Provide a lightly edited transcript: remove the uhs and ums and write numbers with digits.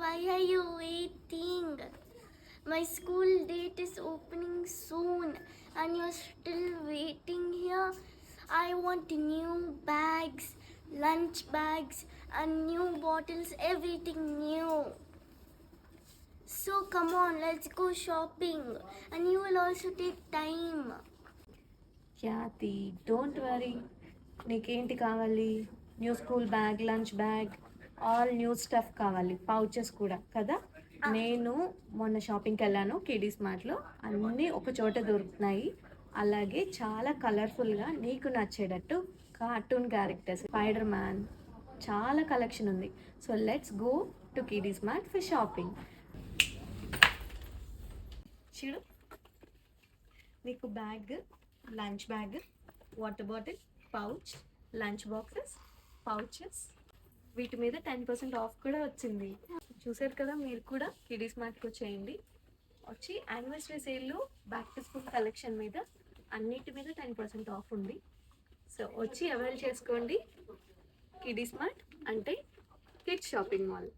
why are you waiting? My school date is opening soon and you're still waiting here. I want new bags, lunch bags and new bottles, everything new. So come on, let's go shopping and you will also take time. Khyati don't worry, నీకేంటి కావాలి? New school bag, lunch bag, all new stuff కావాలి, pouches కూడా కదా. నేను మొన్న షాపింగ్కి వెళ్ళాను కిడీస్ మార్ట్లో, అన్నీ ఒక చోట దొరుకుతున్నాయి. అలాగే చాలా కలర్ఫుల్గా నీకు నచ్చేటట్టు కార్టూన్ క్యారెక్టర్స్, స్పైడర్ మ్యాన్, చాలా కలెక్షన్ ఉంది. So let's go to kiddies mart for shopping. చూడు, నీకు bag, lunch bag, water bottle, pouch, lunch boxes, pouches, వీటి మీద 10% ఆఫ్ కూడా వచ్చింది. చూసారు కదా, మీరు కూడా కిడీస్ మార్ట్కి వచ్చేయండి. వచ్చి యానివర్సరీ సేల్లో బ్యాక్ టు స్కూల్ కలెక్షన్ మీద అన్నిటి మీద 10% ఆఫ్ ఉంది. సో వచ్చి అవైల్ చేసుకోండి. కిడీస్ మార్ట్ అంటే కిడ్స్ షాపింగ్ మాల్.